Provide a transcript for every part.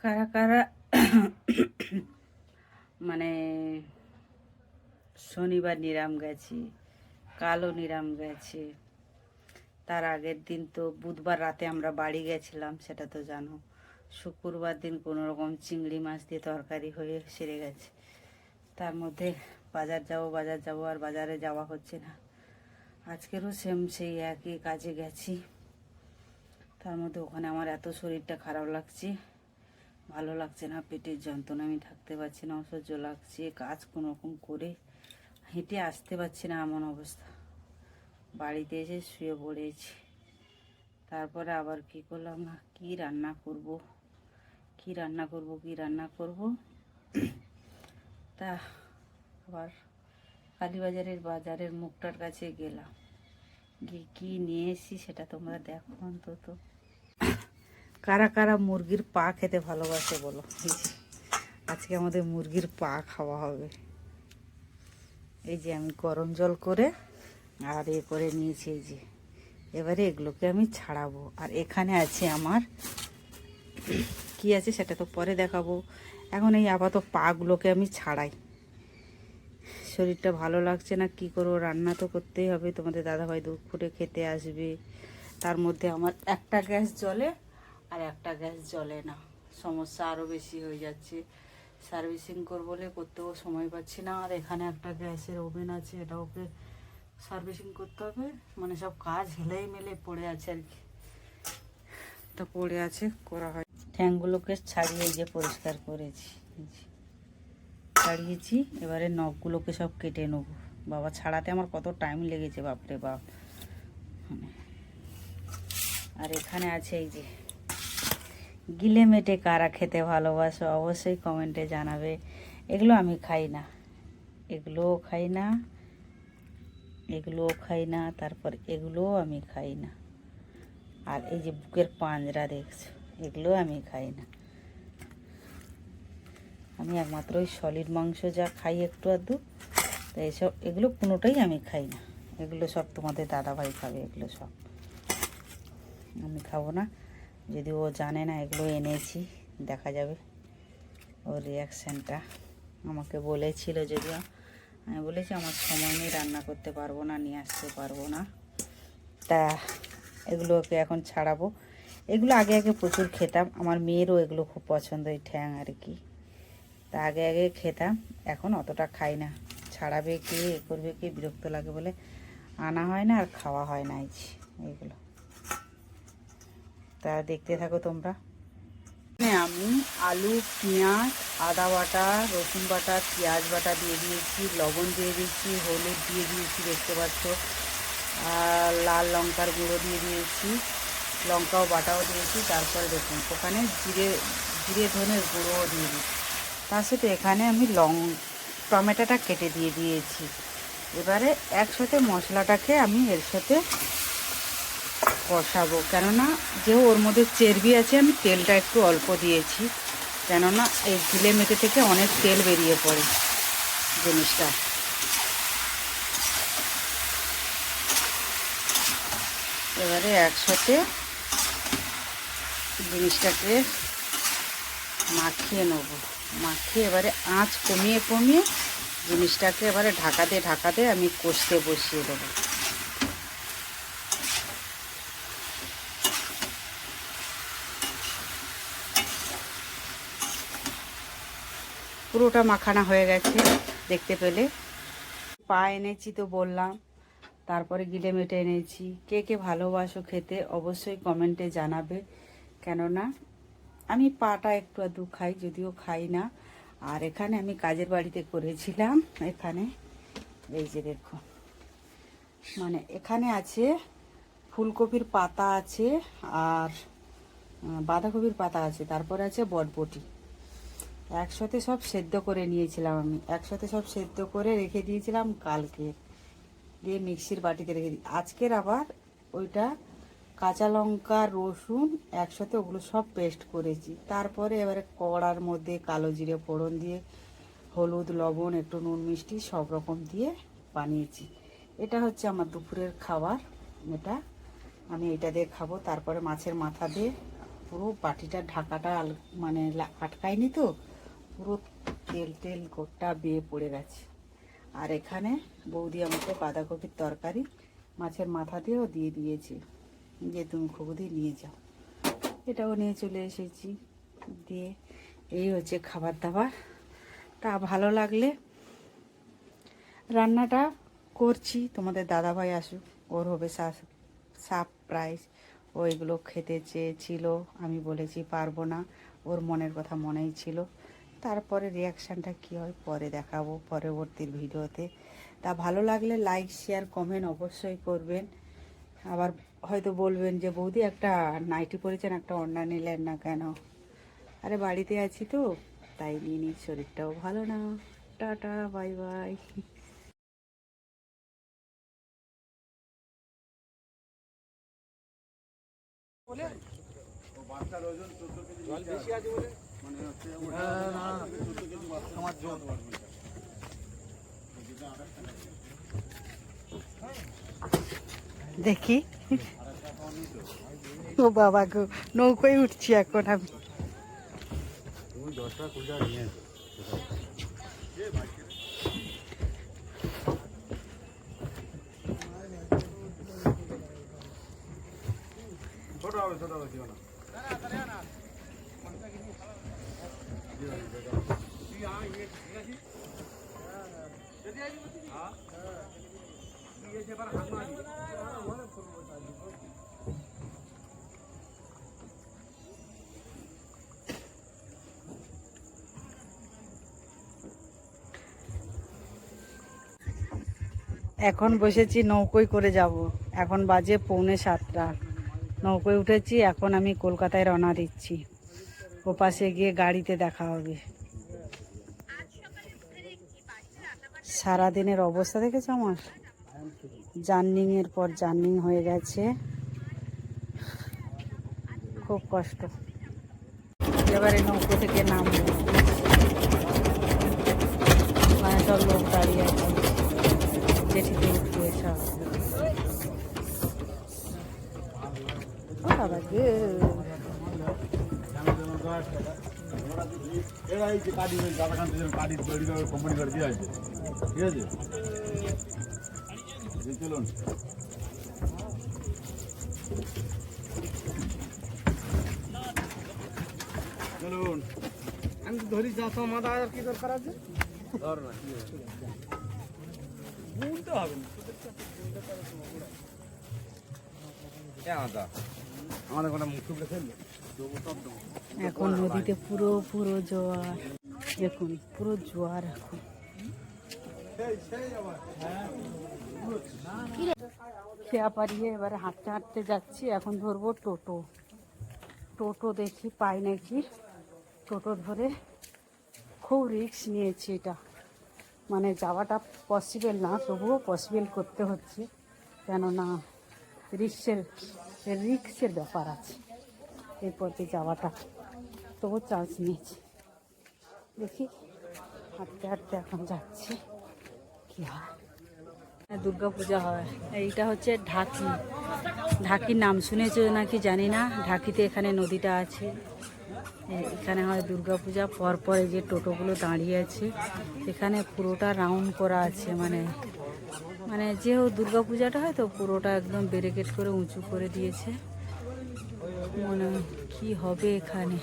কারা কারা মানে শনিবার নিরাম গেছি, কালও নিরাম গেছে। তার আগের দিন তো বুধবার রাতে আমরা বাড়ি গেছিলাম, সেটা তো জানো। শুক্রবার দিন কোনো রকম চিংড়ি মাছ দিয়ে তরকারি হয়ে সেরে গেছে। তার মধ্যে বাজার যাব আর বাজারে যাওয়া হচ্ছে না। আজকেরও সেই একই কাজে গেছি। তার মধ্যে ওখানে আমার এত শরীরটা খারাপ লাগছে, ভালো লাগছে না, পেটের যন্ত্রণা, আমি থাকতে পারছি না, অসহ্য লাগছে। কাজ কোনো রকম করে হেঁটে আসতে পারছি না, এমন অবস্থা। বাড়িতে এসে শুয়ে পড়েছি। তারপরে আবার কি করলাম না, কি রান্না করব তা আবার বাজারের মুখটার কাছে গেলাম, গিয়ে কী নিয়ে এসেছি সেটা তোমরা দেখো অন্তত। কারা কারা মুরগির পা খেতে ভালোবাসে বলো। আজকে আমাদের মুরগির পা খাওয়া হবে। এই যে আমি গরম জল করে আর করে নিয়েছি। এই যে এবারে এগুলোকে আমি ছাড়াবো। আর এখানে আছে আমার কি আছে সেটা তো পরে দেখাবো। এখন এই আপাতত পাগুলোকে আমি ছাড়াই। শরীরটা ভালো লাগছে না, কি করবো, রান্না তো করতেই হবে। তোমাদের দাদাভাই দুপুরে খেতে আসবে। তার মধ্যে আমার একটা গ্যাস জ্বলে আর একটা গ্যাস জ্বলে না, সমস্যা আরও বেশি হয়ে যাচ্ছে। সার্ভিসিং করবো বলে করতেও সময় পাচ্ছি না। আর এখানে একটা গ্যাসের ওভেন আছে, এটা ওকে সার্ভিসিং করতে হবে। মানে সব কাজ হেলেই মেলে পড়ে আছে আর কি। তা পড়ে আছে, করা হয়। ঠ্যাংগুলোকে ছাড়িয়ে যে পরিষ্কার করেছি, ছাড়িয়েছি। এবারে নখগুলোকে সব কেটে নেবো। বাবা, ছাড়াতে আমার কত টাইম লেগেছে, বাপরে বাপ। আর এখানে আছে এই যে গিলে মেটে কারা খেতে ভালোবাসো, অবশ্যই কমেন্টে জানাবে। এগুলো আমি খাই না, এগুলোও খাই না, এগুলোও খাই না, তারপর এগুলোও আমি খাই না। আর এই যে বুকের পাঁজরা দেখছো, এগুলোও আমি খাই না। আমি একমাত্র ওই সলিড মাংস যা খাই একটু আধটু, তো এগুলো কোনোটাই আমি খাই না। এগুলো সব তোমাদের দাদাভাই খাবে, এগুলো সব আমি খাবো না। যদি ও জানে না এগুলো এনেছি, দেখা যাবে ওর রিয়াকশানটা। আমাকে বলেছিল, যদিও আমি বলেছি আমার সময় নেই, রান্না করতে পারবো না, নিয়ে আসতে পারবো না। তা এগুলোকে এখন ছাড়াবো। এগুলো আগে আগে প্রচুর খেতাম, আমার মেয়েরও এগুলো খুব পছন্দ, এই ঠ্যাং আর কি। তা আগে আগে খেতাম, এখন অতটা খাই না। ছাড়াবে কি, করবে কি, বিরক্ত লাগে বলে আনা হয় না আর খাওয়া হয় না এইগুলো। তা দেখতে থাকো তোমরা। আমি আলু, পেঁয়াজ, আদা বাটা, রসুন বাটা, পেঁয়াজ বাটা দিয়ে দিয়েছি, লবণ দিয়ে দিয়েছি, হলুদ দিয়ে দিয়েছি, দেখতে পাচ্ছ। আর লাল লঙ্কার গুঁড়ো দিয়ে দিয়েছি, লঙ্কাও বাটাও দিয়েছি। তারপরে দেখুন ওখানে জিরে ধনের গুঁড়োও দিয়ে দিয়েছি। তার সাথে এখানে আমি টমেটোটা কেটে দিয়ে দিয়েছি। এবারে একসাথে মশলাটাকে আমি এর সাথে কষাবো, কেননা যেও ওর মধ্যে চর্বি আছে, আমি তেলটা একটু অল্প দিয়েছি, কেননা এই গিলে মেটে থেকে অনেক তেল বেরিয়ে পড়ে জিনিসটা। এবারে একসাথে জিনিসটাকে মাখিয়ে নেব। মাখিয়ে এবারে আঁচ কমিয়ে কমিয়ে জিনিসটাকে এবারে ঢাকাতে আমি কষতে বসিয়ে দেবো। পুরোটা মাখানা হয়ে গেছে দেখতে পেলে। পা এনেছি তো বললাম, তারপরে গিলে মেটে এনেছি। কে কে ভালোবাসো খেতে অবশ্যই কমেন্টে জানাবে, কেননা আমি পাটা একটু আধটু খাই, যদিও খাই না। আর এখানে আমি কাজের বাড়িতে করেছিলাম। এখানে এই যে দেখো, মানে এখানে আছে ফুলকপির পাতা আছে, আর বাঁধাকপির পাতা আছে, তারপরে আছে বটবটি। একসাথে সব সেদ্ধ করে নিয়েছিলাম আমি, একসাথে সব সেদ্ধ করে রেখে দিয়েছিলাম কালকে, দিয়ে মিক্সির বাটিতে রেখে দিই। আজকের আবার ওইটা কাঁচা লঙ্কা রসুন একসাথে ওগুলো সব পেস্ট করেছি। তারপরে এবারে কড়ার মধ্যে কালো জিরে ফোড়ন দিয়ে হলুদ লবণ একটু নুন মিষ্টি সব রকম দিয়ে বানিয়েছি। এটা হচ্ছে আমার দুপুরের খাবার। এটা আমি এটা দিয়ে খাবো। তারপরে মাছের মাথা দিয়ে পুরো বাটিটার ঢাকাটা মানে আটকায়নি তো, পুরো তেল তেল গোটা বেয়ে পড়ে গেছে। আর এখানে বৌদি আমাকে বাঁধাকপির তরকারি মাছের মাথা দিয়েও দিয়ে দিয়েছে, যে তুমি খুবই নিয়ে যাও। এটাও নিয়ে চলে এসেছি। দিয়ে এই হচ্ছে খাবার দাবার। তা ভালো লাগলে রান্নাটা করছি, তোমাদের দাদাভাই আসুক, ওর হবে সারপ্রাইজ। ও এগুলো খেতে চেয়েছিল, আমি বলেছি পারবো না, ওর মনের কথা মনেই ছিল। তারপরে রিয়াকশানটা কী হয় পরে দেখাবো পরবর্তীর ভিডিওতে। তা ভালো লাগলে লাইক শেয়ার কমেন্ট অবশ্যই করবেন। আবার হয়তো বলবেন যে বৌদি একটা নাইটি পরেছেন, একটা ওড়না নিলেন না কেন? আরে বাড়িতে আছি তো তাই নিয়ে নিই, শরীরটাও ভালো না। Tata, bye bye. দেখি ও বাবা গো, নৌকোয় উঠছি এখন আমি। এখন বসেছি নৌকোয় করে যাব। এখন বাজে 6:45। নৌকোয় উঠেছি, এখন আমি কলকাতায় রওনা দিচ্ছি। ও পাশে গিয়ে গাড়িতে দেখা হবে। সারাদিনের অবস্থা দেখেছো আমার, জার্নিংয়ের পর জার্নিং হয়ে গেছে, খুব কষ্ট। এবারে নৌকো থেকে নামবো, মানে সব লোক দাঁড়িয়ে আছে, জেঠিতে উঠবে সব। ও বাবা গো, চলুন চলুন, আমি ধরি যা তো মাথা আর কি দরকার আছে, ধর না ভুলতে হবে না। আমাদের কোনো মুখ টুকরে ফেললো এখন নদীতে পুরো পুরো জোয়ার, দেখুন পুরো জোয়ার। এখন খেয়া পারিয়ে এবারে হাঁটতে হাঁটতে যাচ্ছি। এখন ধরবো টোটো, টোটো দেখি পাই নাকি। টোটো ধরে খুব রিস্ক নিয়েছি, এটা মানে যাওয়াটা পসিবল না, তবুও পসিবল করতে হচ্ছে, কেননা রিক্সের ব্যাপার আছে এই পথে যাওয়াটা, তবু চান্স নিয়েছি। দেখি হাঁটতে হাঁটতে এখন যাচ্ছি, কি হয়। দুর্গা পূজা হয়, এইটা হচ্ছে ঢাকি। ঢাকির নাম শুনেছো নাকি জানি না, ঢাকিতে এখানে নদীটা আছে, এখানে হয় দুর্গা পূজা। পরপর এই যে টোটোগুলো দাঁড়িয়ে আছে, এখানে পুরোটা রাউন্ড করা আছে, মানে মানে যেহেতু দুর্গা পূজাটা হয় তো পুরোটা একদম ব্যারিকেড করে উঁচু করে দিয়েছে। মনে হয় কি হবে এখানে,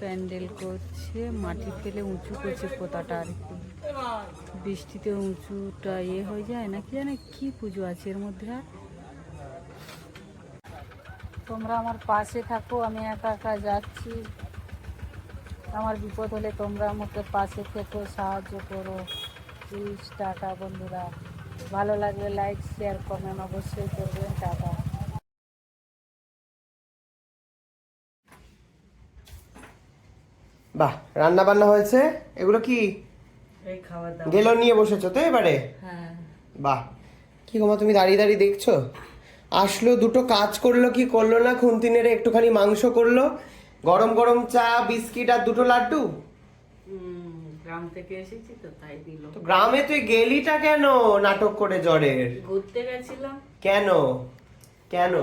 প্যান্ডেল করছে, মাটি ফেলে উঁচু করছে পোতাটা আর কি, বৃষ্টিতে উঁচুটা হয়ে যায় নাকি জানে কি পুজো আছে এর মধ্যে। আর তোমরা আমার পাশে থাকো, আমি একা একা যাচ্ছি, আমার বিপদ হলে তোমরা আমাকে পাশে থেকো, সাহায্য করো প্লিজ। টাটা বন্ধুরা, ভালো লাগলে লাইক শেয়ার কমেন্ট অবশ্যই করবেন। টাটা। বাহ, রান্না বান্না হয়েছে, এগুলো কি এই খাবার দাবার গেলো নিয়ে বসেছো তো এবারে? হ্যাঁ। বাহ, কি গোমা তুমি দাঁড়িয়ে দাঁড়িয়ে দেখছো? আসলো, দুটো কাজ করলো, কি করলো না, খুন্তি নেড়ে একটুখানি মাংস করলো, গরম গরম চা, বিস্কিট আর দুটো লাড্ডু। গ্রাম থেকে এসেছি তো তাই দিল। তো গ্রামে তুই গেলিটা কেন নাটক করে জ্বরের? ঘুরতে গেছিলাম। কেন কেন?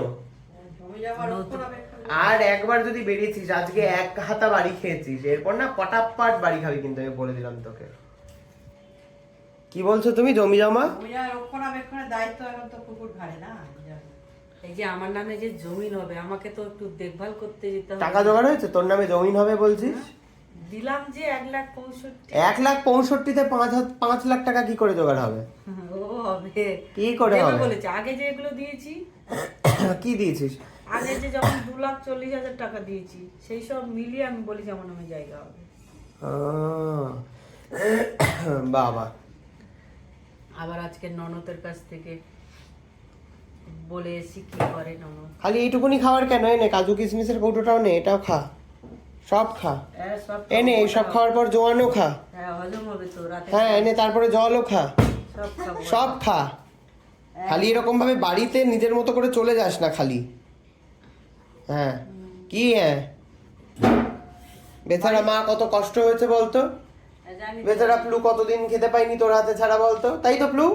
আর একবার যদি বেরিয়েছিস, আজকে এক হাতা বাড়ি খেয়েছিস, এরপর না পটাপাট বাড়ি খাবি কিন্তু, আমি বলে দিলাম তোকে। কি বলছো তুমি? জমি জমা রক্ষণাবেক্ষণের দায়িত্ব এখন তো কুকুর ঘাড়ে না। এই যে আমার নামে যে জমিন হবে, আমাকে তো একটু দেখভাল করতে যেতে হবে। টাকা জোগাড় হয়েছে? তোর নামে জমিন হবে বলছিস? দিলাম যে 1,65,000। 1,65,000-তে 5 লাখ টাকা কি করে জোগাড় হবে? ও হবে কি করে হবে? বলেছে আগে যে এগুলো দিয়েছি। কি দিয়েছিস? আগে যে যখন 2,40,000 টাকা দিয়েছি, সেই সব মিলিয়ে আমি বলি যেমন আমি জায়গা হবে। বাবা, আবার আজকে ননদের কাছ থেকে বলে এসি কি করে ননদ। খালি এইটুকুনি খাবার কেন? এনে কাজু কিশমিশের কৌটোটাও নে, এটাও খা, সব খা। এনে সব খাওয়ার পর জোয়ানও খা। হ্যাঁ, হজম হবে তো রাতে। হ্যাঁ, এনে তারপরে জলও খা, সব খাবো। সব খা। খালি এরকম ভাবে বাড়িতে নিজের মতো করে চলে যাস না খালি। হ্যাঁ, কি হ্যাঁ? বেচারা মা কত কষ্ট হয়েছে বলতো। বেচারা প্লু কতদিন খেতে পাইনি তোর হাতে ছাড়া বলতো, তাই তো প্লু?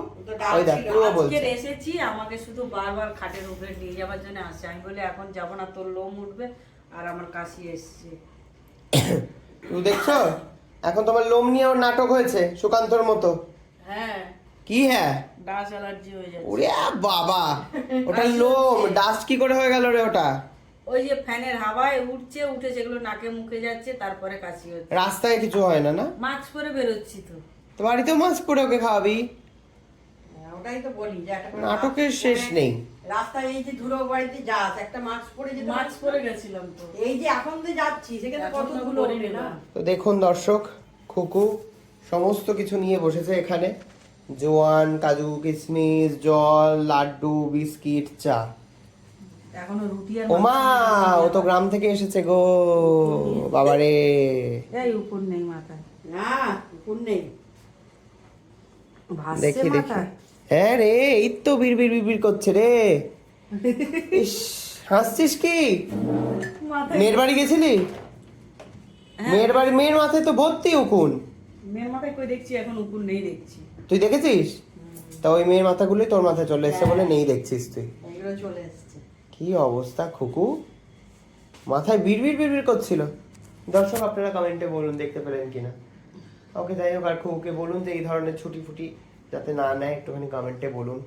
ওই দেখ, প্লুও বলছে। আজকে এসেছি, আমাকে শুধু বারবার খাটের উপরে নিয়ে যাওয়ার জন্য আসছে। আমি বলি এখন যাব না, তোর লোম উঠবে। আর আমার কাশি এসছে। তুই দেখছো এখন তোমার লোম নিয়ে ওর নাটক হয়েছে সুকান্তর মতো। হ্যাঁ, কি হ্যাঁ? ডাস্ট অ্যালার্জি হয়ে যাচ্ছে। ওরে বাবা, ওটা লোম, ডাস্ট কি করে হয়ে গেল রে ওটা? ওই যে ফ্যানের হাওয়ায় উঠে সেগুলো নাকে মুখে যাচ্ছে, তারপরে কাশি হচ্ছে। রাস্তায় কিছু হয় না? না, মাস্ক পরে বেরোচ্ছি তো। তো বাড়িতেও মাস্ক পরে ওকে খাওয়াবি। ওটাই তো বলি যে একটা নাটকের শেষ নেই। রাস্তায় এই যে ধুলো বাড়িতে যাস, একটা মাস্ক পরে যেতে মাস্ক পরে গেছিলাম তো। এই যে এখন তো যাচ্ছি সেখানে কত ধুলো ওঠে না। তো দেখুন দর্শক, খুকু সমস্ত কিছু নিয়ে বসেছে এখানে। জোয়ান, কাজু কিশমিশ, জল, লাড্ডু, বিস্কিট, চা। এখনো রুটি আর ওমা, ও তো গ্রাম থেকে এসেছে গো বাবারে। এই উপর নেই মাথায়। না, কোন নেই। ভাসছে দেখি দেখি। মাথায়। হ্যাঁ রে, এই তো বিড়বিড় বিড়বিড় করছে রে। ইস, হাসছিস কি? মাথায় মেয়ের বাড়ি গেছিলি? মেয়ের বাড়ি, মেয়ের মাথায় তো ভর্তি উকুন। মেয়ের মাথায় কই দেখছি, এখন উপর নেই দেখছি। তুই দেখেছিস? তা ওই মেয়ের মাথাগুলোই তোর মাথায় চলে এসছে বলে নেই দেখছিস তুই। এগুলো চলে এসছে। কি অবস্থা খুকু, মাথায় বিড়বিড় বিড়বিড় করছিল। দর্শক আপনারা কমেন্টে বলুন দেখতে পেলেন কিনা। ওকে, যাই হোক, আর খুকুকে বলুন যে এই ধরনের ছুটি ফুটি যাতে না নেয়, একটুখানি কমেন্টে বলুন।